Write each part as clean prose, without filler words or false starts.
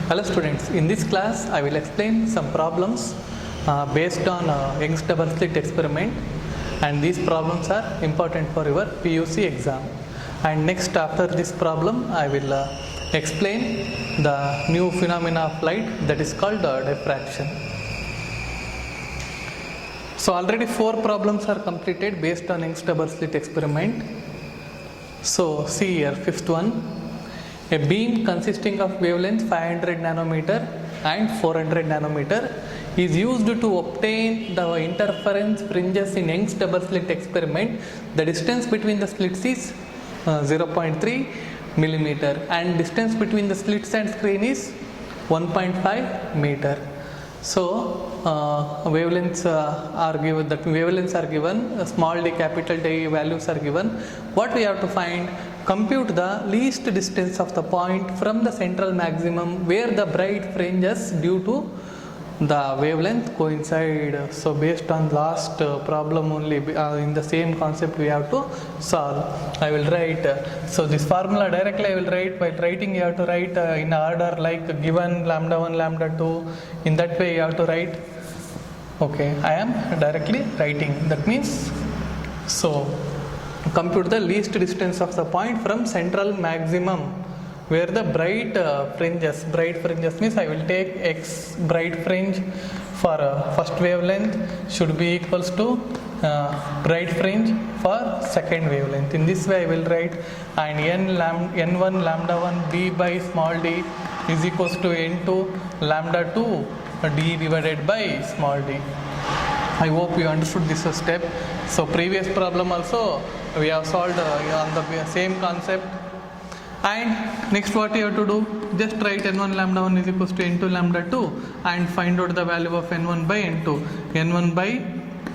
Hello students, in this class I will explain some problems based on Young's double slit experiment, and these problems are important for your PUC exam. And next, after this problem I will explain the new phenomena of light, that is called diffraction. So already 4 problems are completed based on Young's double slit experiment. So see here, fifth one. A beam consisting of wavelength 500 nanometer and 400 nanometer is used to obtain the interference fringes in Young's double slit experiment. The distance between the slits is 0.3 millimeter and distance between the slits and screen is 1.5 meter. So wavelengths are given, that wavelengths are given, small d, capital D values are given. What we have to find? Compute the least distance of the point from the central maximum where the bright fringes due to the wavelength coincide. So based on last problem only, in the same concept we have to solve. I will write, so this formula directly I will write. While writing you have to write in order like given lambda 1, lambda 2, in that way you have to write. Okay, I am directly writing, that means, so compute the least distance of the point from central maximum where the bright fringes means I will take x bright fringe for first wavelength should be equals to bright fringe for second wavelength. In this way I will write, and n1 lambda 1 d by small d is equals to n2 lambda 2 d divided by small d. I hope you understood this step. So previous problem also we have solved on the same concept. And next what you have to do, just write n1 lambda 1 is equals to n2 lambda 2 and find out the value of n1 by n2. n1 by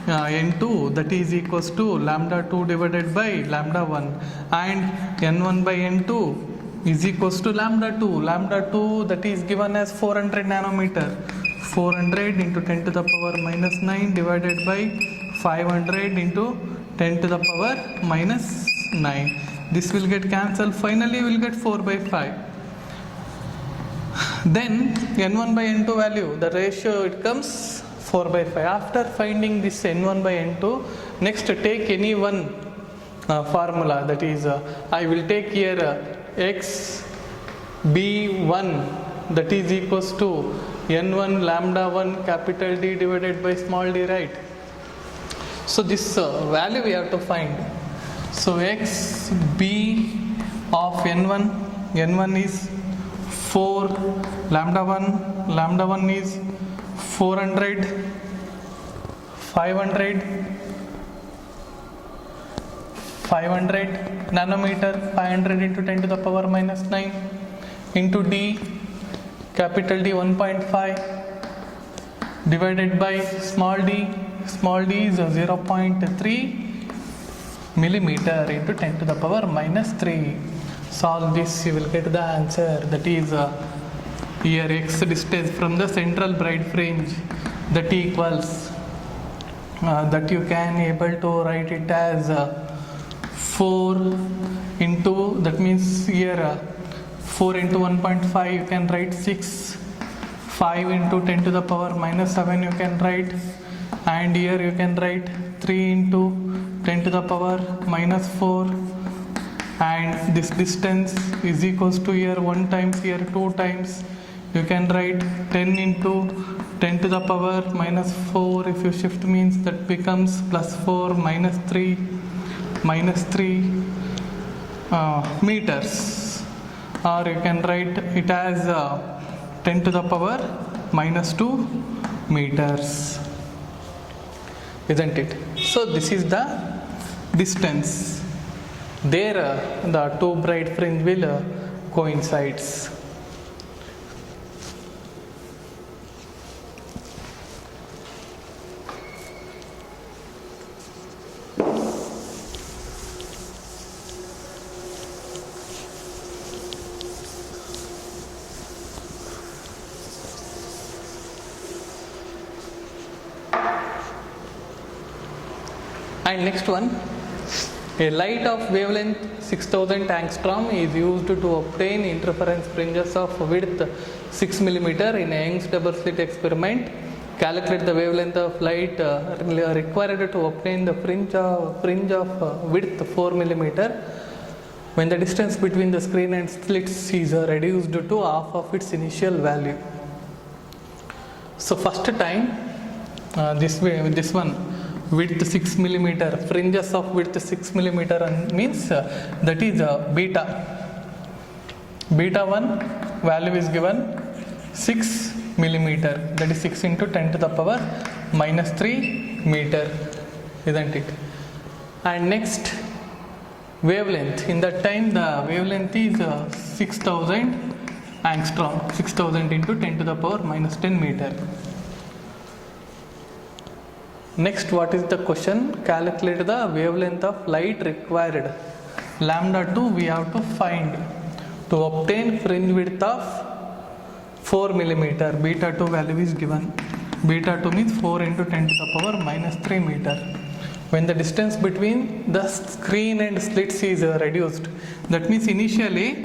n2 that is equals to lambda 2 divided by lambda 1, and n1 by n2 is equals to lambda 2. Lambda 2 that is given as 400 nanometer. 400 into 10 to the power minus 9 divided by 500 into 10 to the power minus 9. This will get cancelled. Finally, we will get 4 by 5. Then n1 by n2 value, the ratio it comes 4 by 5. After finding this n1 by n2, next take any one formula, that is I will take here x b1 that is equals to n1 lambda 1 capital D divided by small d, right? So this value we have to find. So x b of n1 is 4, lambda 1 is 400, 500 nanometer, 500 into 10 to the power minus 9 into d, capital D 1.5 divided by small d is 0.3 millimeter into 10 to the power minus 3. Solve this, you will get the answer, that is here x distance from the central bright fringe, that equals that you can able to write it as 4 into, that means here 4 into 1.5 you can write 6, 5 into 10 to the power minus 7 you can write, and here you can write 3 into 10 to the power minus 4, and this distance is equals to here 1 times, here 2 times, you can write 10 into 10 to the power minus 4. If you shift means that becomes plus 4 minus 3 meters, or you can write it as 10 to the power minus 2 meters, isn't it? So this is the distance. There the two bright fringe will coincides. And next one, A light of wavelength 6000 angstrom is used to obtain interference fringes of width 6 mm in a Young's double slit experiment. Calculate the wavelength of light required to obtain the fringe of width 4 mm when the distance between the screen and slits is reduced to half of its initial value. So first time this one width 6 mm, fringes of width 6 mm means that is beta 1 value is given 6 mm, that is 6 into 10 to the power minus 3 meter, isn't it? And next wavelength, in that time the wavelength is 6000 angstrom, 6000 into 10 to the power minus 10 meter. Next, what is the question? Calculate the wavelength of light required. Lambda 2 we have to find to obtain fringe width of 4 mm. Beta 2 value is given. Beta 2 means 4 into 10 to the power minus 3 meter. When the distance between the screen and slits is reduced, that means initially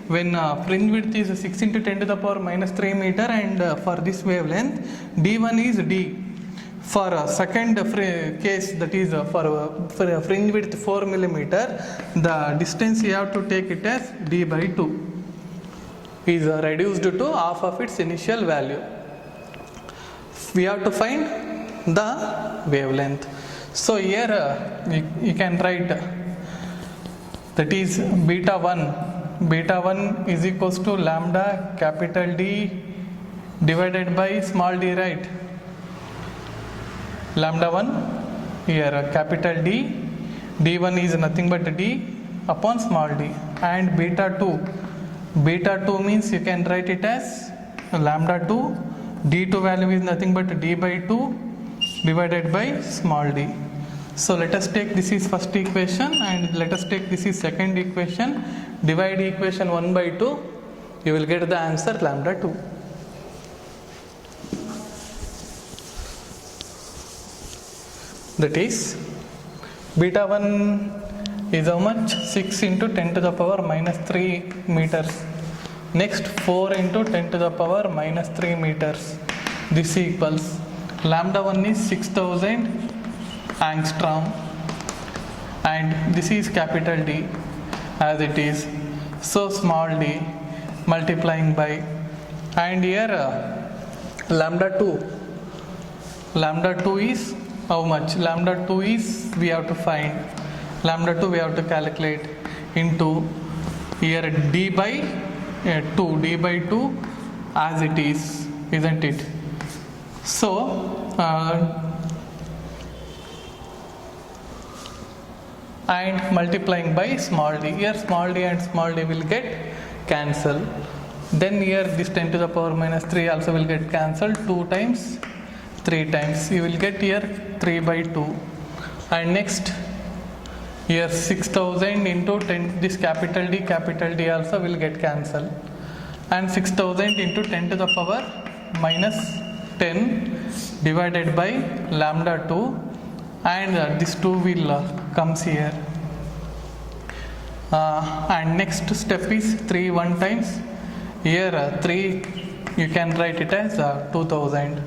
when fringe width is 6 into 10 to the power minus 3 meter, and for this wavelength d1 is d. For second case, that is for fringe width 4 mm, the distance you have to take it as d by 2 is reduced to half of its initial value. We have to find the wavelength. So here you can write that is beta 1 is equals to lambda capital D divided by small d, right? Lambda 1 here capital D, d1 is nothing but d upon small d, and beta 2 means you can write it as lambda 2, d2 value is nothing but d by 2 divided by small d. So let us take this is first equation and let us take this is second equation, divide equation 1 by 2, you will get the answer lambda 2. That is beta 1 is how much? 6 into 10 to the power minus 3 meters. Next 4 into 10 to the power minus 3 meters. This equals lambda 1 is 6000 angstrom and this is capital D as it is. So small d multiplying by, and here lambda 2 is how much? Lambda 2 is we have to find, lambda 2 we have to calculate into here d by 2 as it is, isn't it? So and multiplying by small d, here small d and small d will get cancelled. Then here this 10 to the power minus 3 also will get cancelled 2 times, 3 times, you will get here 3 by 2. And next here 6000 into 10, this capital D also will get cancelled, and 6000 into 10 to the power minus 10 divided by lambda 2, and this 2 will comes here, and next step is 3 1 times, here 3 you can write it as 2000,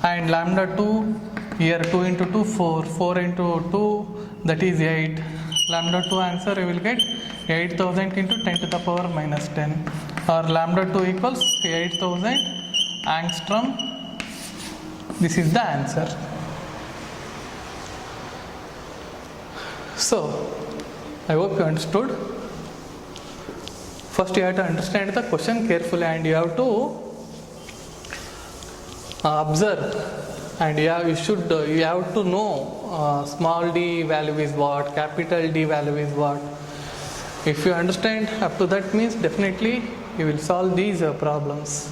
and lambda 2 here 2 into 2 4 into 2 that is 8, lambda 2 answer you will get 8000 into 10 to the power minus 10, or lambda 2 equals 8000 angstrom. This is the answer. So I hope you understood. First you have to understand the question carefully and you have to observe, and you have to know small d value is what, capital D value is what. If you understand up to that means definitely you will solve these problems.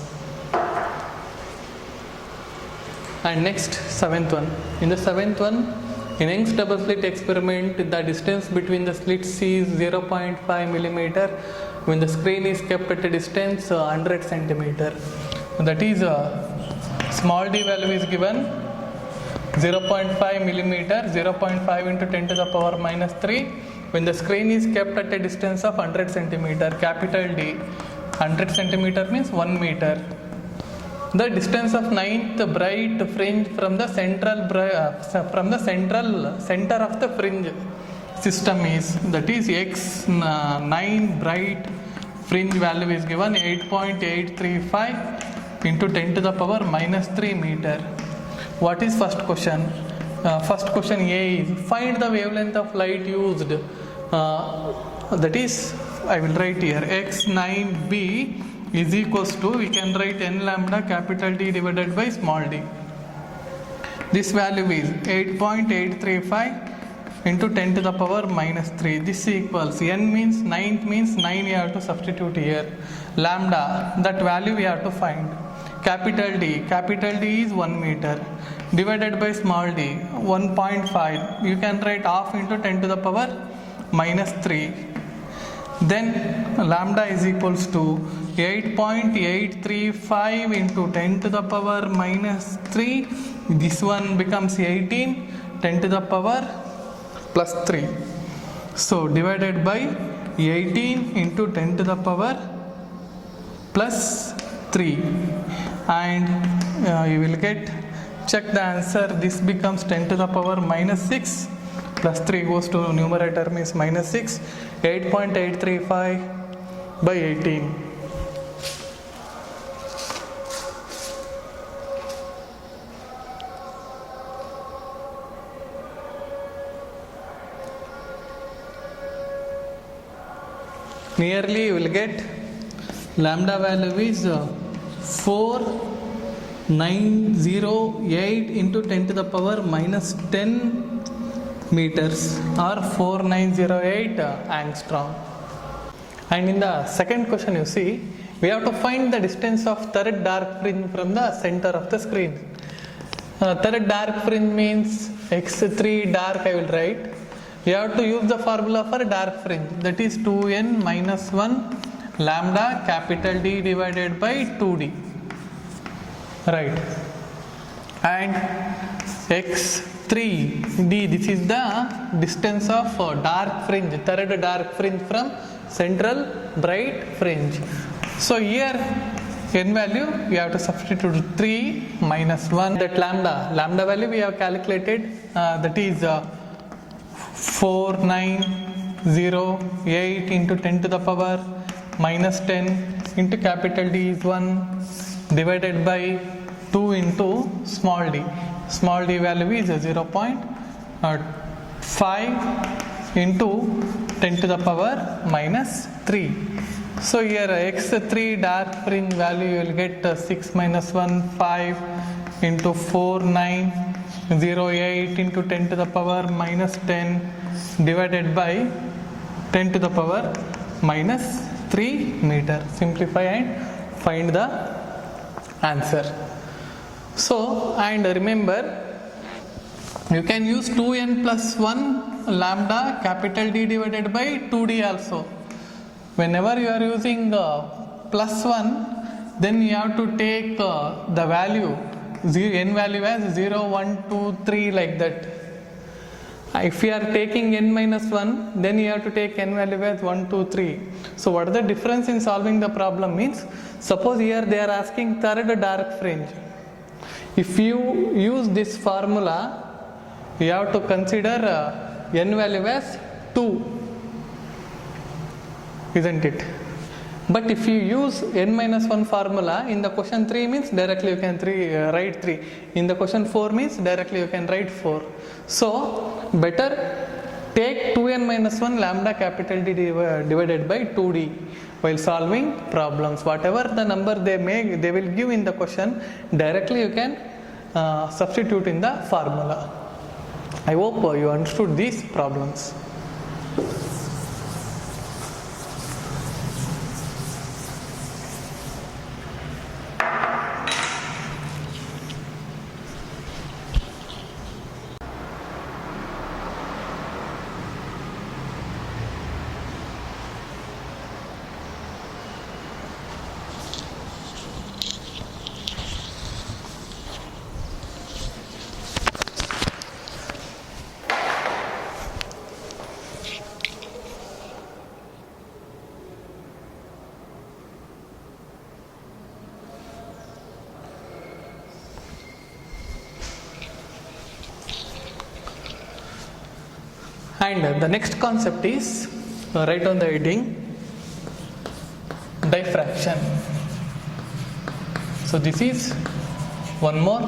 And next, 7th one. In the 7th one, in Young's double slit experiment, the distance between the slits is 0.5 mm when the screen is kept at a distance 100 cm. That is small d value is given 0.5 millimeter, 0.5 into 10 to the power minus 3, when the screen is kept at a distance of 100 centimeter, capital D. 100 centimeter means 1 meter. The distance of ninth bright fringe from the center of the fringe system is, that is x9 bright fringe value is given 8.835 into 10 to the power minus 3 meter. What is first question? First question A is find the wavelength of light used. That is, I will write here x9b is equals to, we can write n lambda capital D divided by small d. This value is 8.835 into 10 to the power minus 3. This equals, n means 9th means 9 you have to substitute here. Lambda, that value we have to find. Capital D is 1 meter divided by small d 1.5. You can write half into 10 to the power minus 3. Then lambda is equals to 8.835 into 10 to the power minus 3. This one becomes 18, 10 to the power plus 3. So divided by 18 into 10 to the power plus 3. And you will get, check the answer, this becomes 10 to the power minus 6 plus 3 goes to numerator means minus 6, 8.835 by 18. Nearly you will get lambda value is 4908 into 10 to the power minus 10 meters or 4908 angstrom. And in the second question you see, we have to find the distance of third dark fringe from the center of the screen. Third dark fringe means x3 dark, I will write. You have to use the formula for dark fringe, that is 2n minus 1 lambda capital D divided by 2d. Right. And x3d, this is the distance of dark fringe, third dark fringe from central bright fringe. So here n value we have to substitute 3 minus 1, that lambda value we have calculated, that is 4908 into 10 to the power minus 10 into capital D is 1 divided by 2 into small d. Small d value is 0.5 into 10 to the power minus 3. So here x3 dark fringe value you will get 6 minus 1, 5 into 4908 into 10 to the power minus 10 divided by 10 to the power minus 3 meter. Simplify and find the answer. So, and remember, you can use 2n plus 1 lambda capital D divided by 2d also. Whenever you are using plus 1, then you have to take the value, n value as 0, 1, 2, 3 like that. If you are taking n minus 1, then you have to take n value as 1, 2, 3. So what is the difference in solving the problem means, suppose here they are asking third dark fringe. If you use this formula, you have to consider n value as 2, isn't it? But if you use n minus 1 formula in the question 3 means directly you can write 3. In the question 4 means directly you can write 4. So better take 2n minus 1 lambda capital D divided by 2d while solving problems. Whatever the number they will give in the question, directly you can substitute in the formula. I hope you understood these problems. And the next concept is, write on the heading, diffraction. So this is one more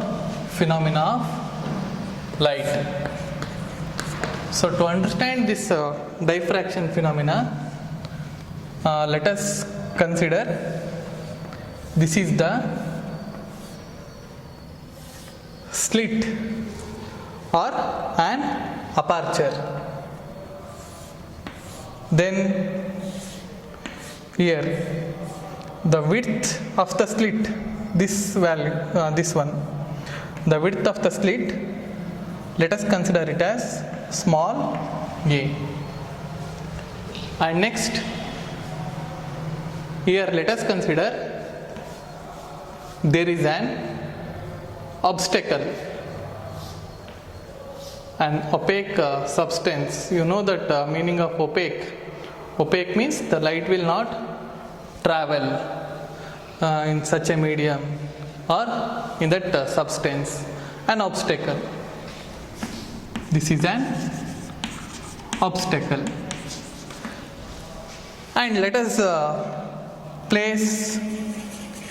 phenomena of light. So to understand this diffraction phenomena, let us consider this is the slit or an aperture. Then here the width of the slit, this value, this one, the width of the slit, let us consider it as small a. And next, here let us consider there is an obstacle, an opaque substance. You know that meaning of opaque. Opaque means the light will not travel in such a medium or in that substance. An obstacle. This is an obstacle. And let us place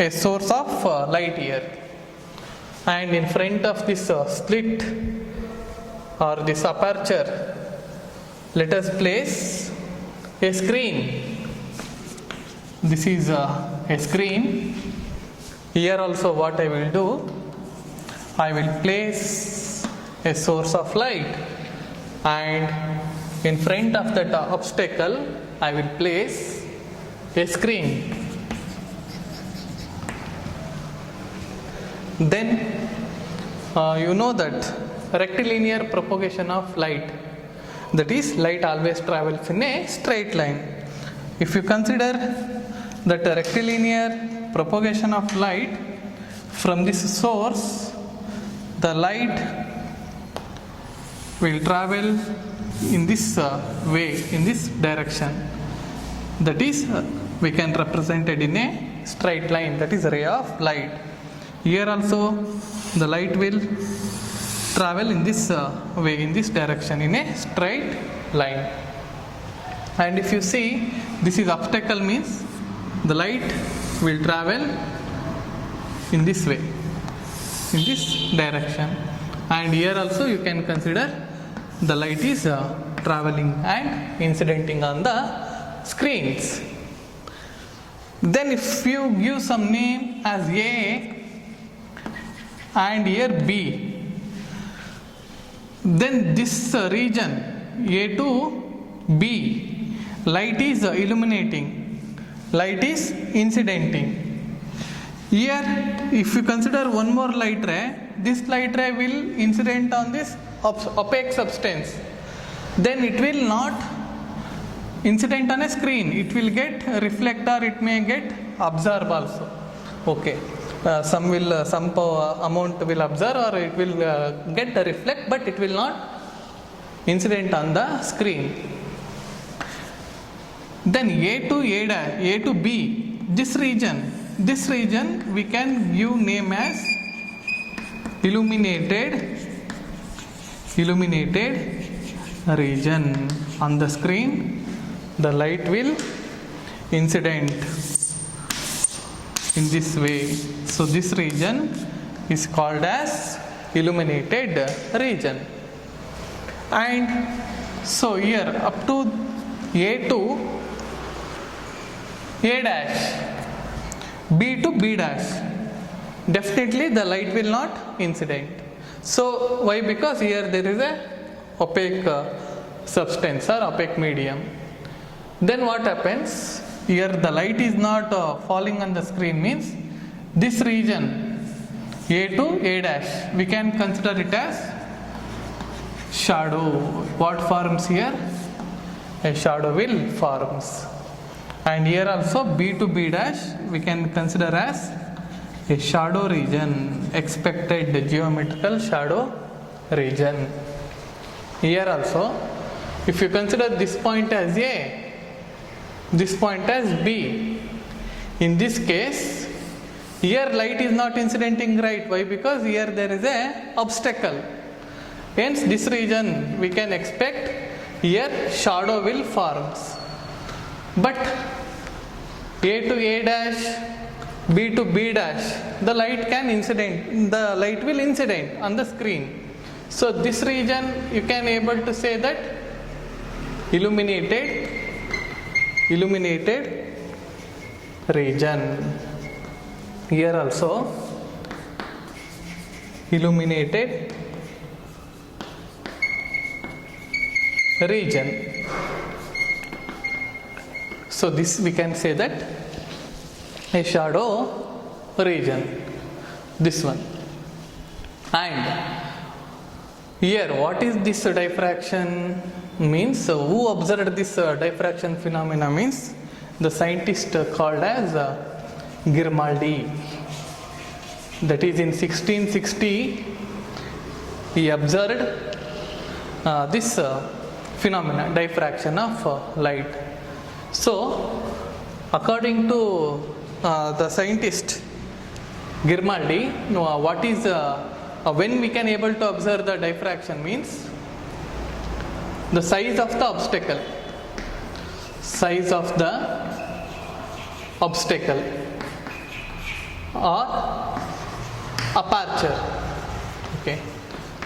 a source of light here. And in front of this slit or this aperture, let us place a screen. This is a screen. Here also what I will do, I will place a source of light, and in front of that obstacle I will place a screen. Then you know that rectilinear propagation of light, that is, light always travels in a straight line. If you consider that rectilinear propagation of light from this source, the light will travel in this way, in this direction. That is, we can represent it in a straight line, that is ray of light. Here also the light will travel in this way, in this direction, in a straight line. And if you see, this is obstacle, means the light will travel in this way, in this direction. And here also you can consider the light is traveling and incidenting on the screens. Then if you give some name as A and here B, then this region A to B, light is illuminating, light is incidenting. Here if you consider one more light ray, this light ray will incident on this opaque substance, then it will not incident on a screen, it will get reflect or it may get absorb also. Okay, some amount will absorb or it will get reflect, but it will not incident on the screen. Then A to A dash, A to B, this region we can give name as illuminated region. On the screen the light will incident in this way. So this region is called as illuminated region. And so here up to A to A dash, B to B dash, definitely the light will not incident. So why? Because here there is a opaque substance or opaque medium. Then what happens? Here the light is not falling on the screen, means this region A to A dash, we can consider it as shadow. What forms here? A shadow will forms. And here also B to B dash we can consider as a shadow region, expected geometrical shadow region. Here also, if you consider this point as A, this point as B, in this case, here light is not incidenting, right? Why? Because here there is a obstacle. Hence, this region we can expect here shadow will forms. But A to A dash, B to B dash, the light will incident on the screen. So this region you can able to say that illuminated region. Here also illuminated region. So this we can say that a shadow region, this one. And here what is this diffraction means? Who observed this diffraction phenomena means the scientist called as Grimaldi. That is in 1660 he observed this phenomena, diffraction of light. So according to the scientist Grimaldi, what is when we can able to observe the diffraction means the size of the obstacle, or aperture. Okay,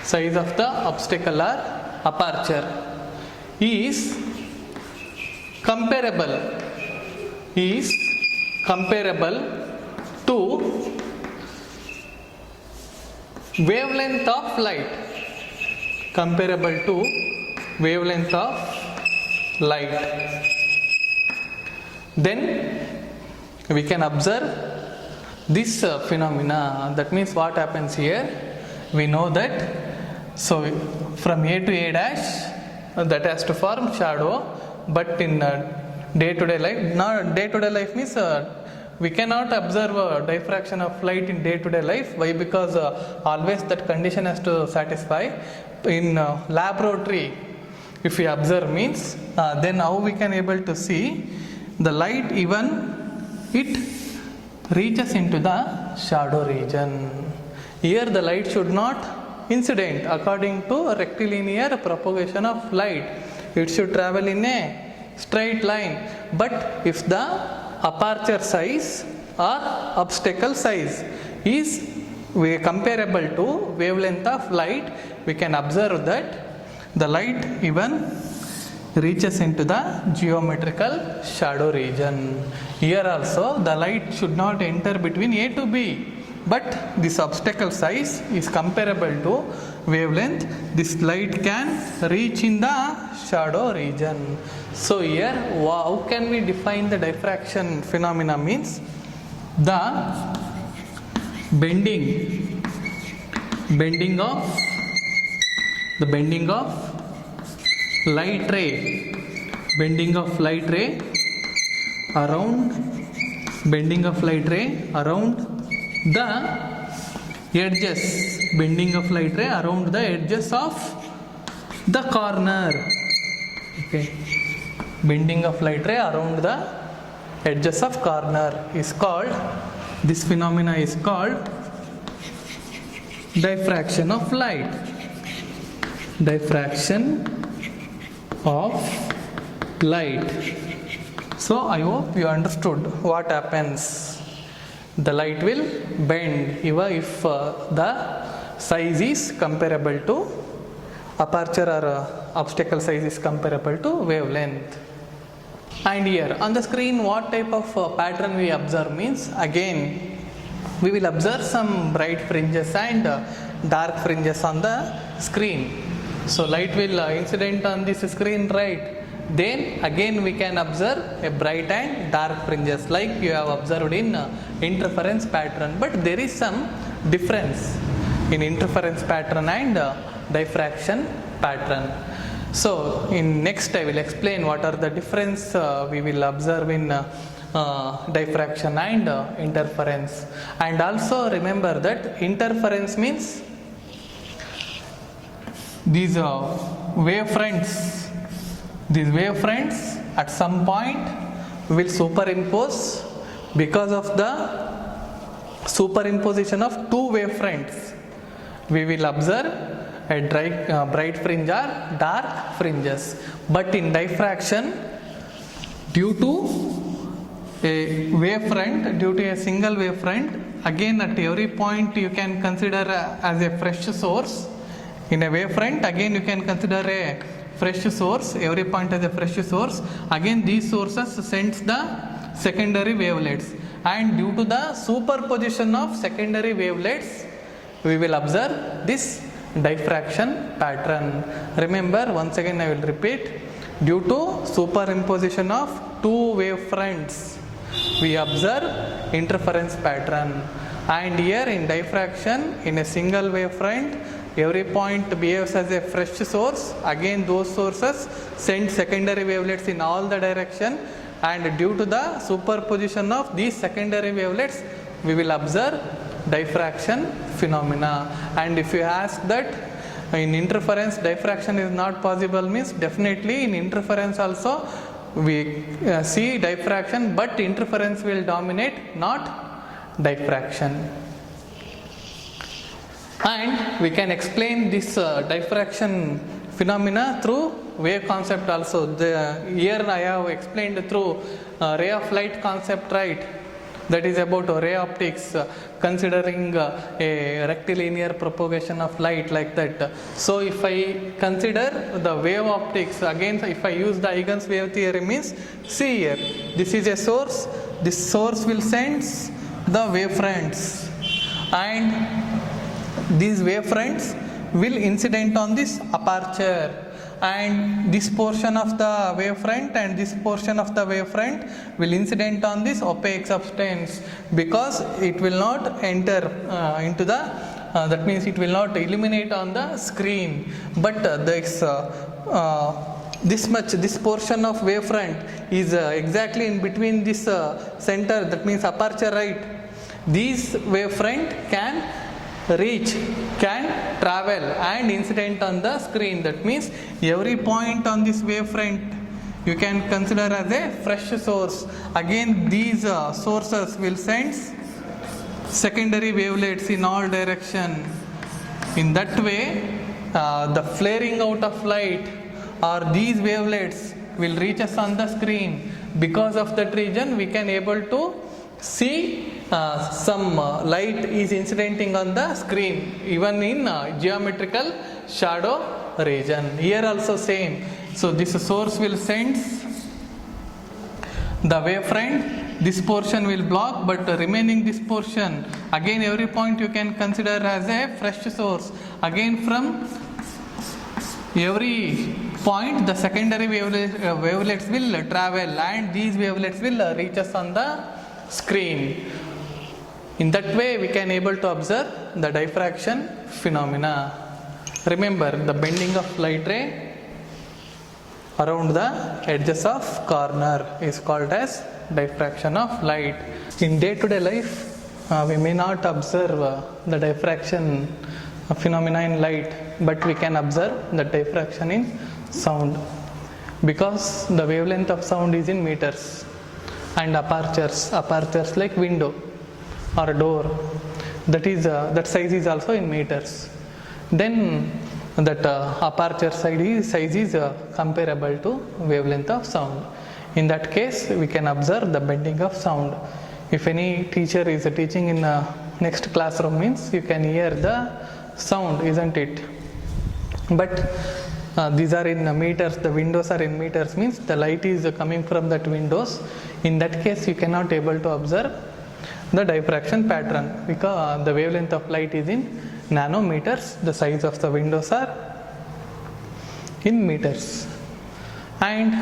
size of the obstacle or aperture is comparable to wavelength of light, then we can observe this phenomena. That means what happens here, we know that so from A to A dash that has to form shadow, but in day-to-day life, now day-to-day life means we cannot observe diffraction of light in day-to-day life. Why? Because always that condition has to satisfy. In laboratory, if we observe means then how we can able to see the light, even it reaches into the shadow region. Here the light should not incident according to rectilinear propagation of light. It should travel in a straight line. But if the aperture size or obstacle size is comparable to wavelength of light, we can observe that the light even reaches into the geometrical shadow region. Here also the light should not enter between A to B, but this obstacle size is comparable to wavelength. This light can reach in the shadow region. So here how can we define the diffraction phenomena means the bending of light ray around the edges of the corner. Okay, bending of light ray around the edges of corner is called, this phenomena is called diffraction of light. So I hope you understood what happens. The light will bend even if the size is comparable to aperture or obstacle size is comparable to wavelength. And here on the screen what type of pattern we observe means, again we will observe some bright fringes and dark fringes on the screen. So light will incident on this screen, right? Then again we can observe a bright and dark fringes like you have observed in interference pattern. But there is some difference in interference pattern and diffraction pattern. So in next I will explain what are the difference we will observe in diffraction and interference. And also remember that interference means these wavefronts at some point will superimpose. Because of the superimposition of two wavefronts, we will observe a bright fringe or dark fringes. But in diffraction, due to a wavefront, due to a single wavefront, again at every point you can consider as a fresh source. In a wavefront, again you can consider a fresh source, every point as a fresh source. Again these sources sends the secondary wavelets, and due to the superposition of secondary wavelets, we will observe this diffraction pattern. Remember, once again I will repeat, due to superimposition of two wavefronts, we observe interference pattern. And here in diffraction, in a single wavefront, every point behaves as a fresh source. Again those sources send secondary wavelets in all the direction, and due to the superposition of these secondary wavelets, we will observe diffraction phenomena. And if you ask that in interference diffraction is not possible, means definitely in interference also we see diffraction, but interference will dominate, not diffraction. And we can explain this diffraction phenomena through wave concept also. Here I have explained through ray of light concept, right? That is about ray optics, considering a rectilinear propagation of light like that. So if I consider the wave optics, again if I use the Huygens wave theory, means see here, this is a source, this source will send the wavefronts, and these wavefronts will incident on this aperture, and this portion of the wavefront and this portion of the wavefront will incident on this opaque substance, because it will not enter into the that means it will not illuminate on the screen. But this portion of wavefront is exactly in between this center, that means aperture, right? These wavefront can travel and incident on the screen. That means every point on this wavefront you can consider as a fresh source. Again these sources will send secondary wavelets in all direction. In that way the flaring out of light or these wavelets will reach us on the screen. Because of that region we can able to see some light is incidenting on the screen, even in geometrical shadow region. Here also same. So this source will send the wavefront, this portion will block, but remaining this portion, again every point you can consider as a fresh source. Again from every point the secondary wavelets will travel, and these wavelets will reach us on the screen. In that way we can able to observe the diffraction phenomena. Remember, the bending of light ray around the edges of corner is called as diffraction of light. In day-to-day life we may not observe the diffraction phenomena in light, but we can observe the diffraction in sound, because the wavelength of sound is in meters, and apertures like window or door, that size is also in meters. Then that aperture size is comparable to wavelength of sound. In that case we can observe the bending of sound. If any teacher is teaching in next classroom, means you can hear the sound, isn't it? But these are in meters, the windows are in meters, means the light is coming from that windows. In that case you cannot able to observe the diffraction pattern, because the wavelength of light is in nanometers, the size of the windows are in meters. And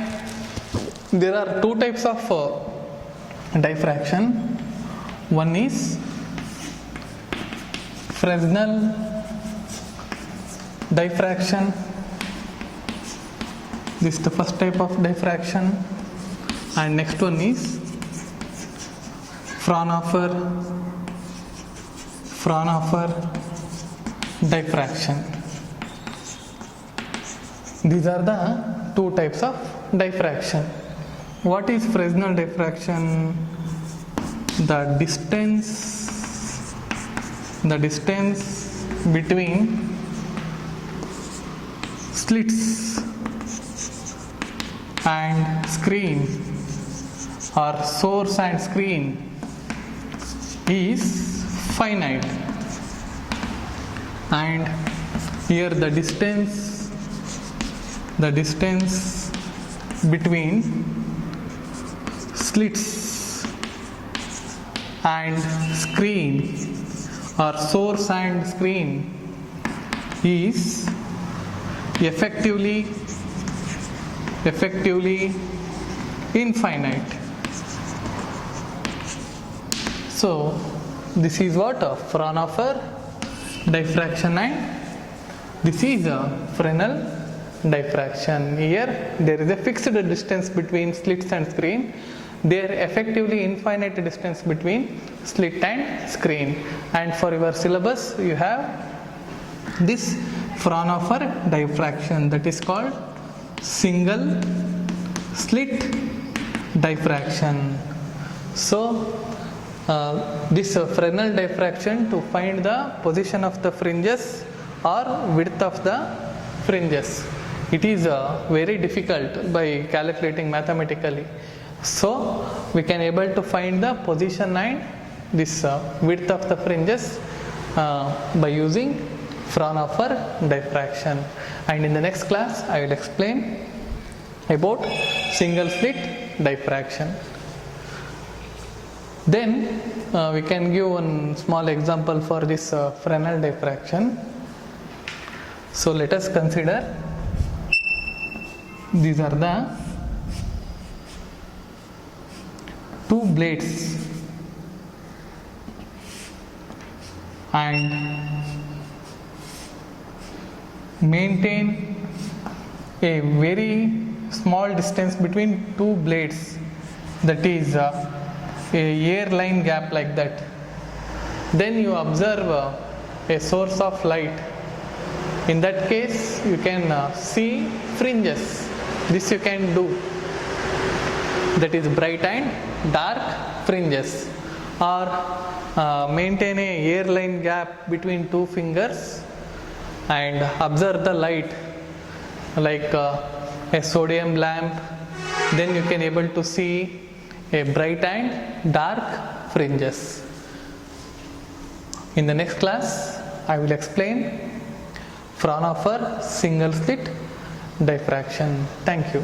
there are two types of diffraction. One is Fresnel diffraction. This is the first type of diffraction, and next one is Fraunhofer diffraction. These are the two types of diffraction. What is Fresnel diffraction? The distance between slits and screen or source and screen is finite, and here the distance between slits and screen or source and screen is effectively infinite. So this is what Fraunhofer diffraction, and this is a Fresnel diffraction. Here there is a fixed distance between slits and screen. There effectively infinite distance between slit and screen. And for your syllabus you have this Fraunhofer diffraction, that is called single slit diffraction. So this Fresnel diffraction, to find the position of the fringes or width of the fringes, it is very difficult by calculating mathematically. So we can able to find the position and this width of the fringes by using Fraunhofer diffraction. And in the next class I will explain about single slit diffraction. Then we can give one small example for this Fresnel diffraction. So let us consider, these are the two blades and maintain a very small distance between two blades, that is a air line gap like that. Then you observe a source of light. In that case you can see fringes. This you can do, that is bright and dark fringes, or maintain a air line gap between two fingers and observe the light like a sodium lamp. Then you can able to see a bright and dark fringes. In the next class I will explain Fraunhofer single slit diffraction. Thank you.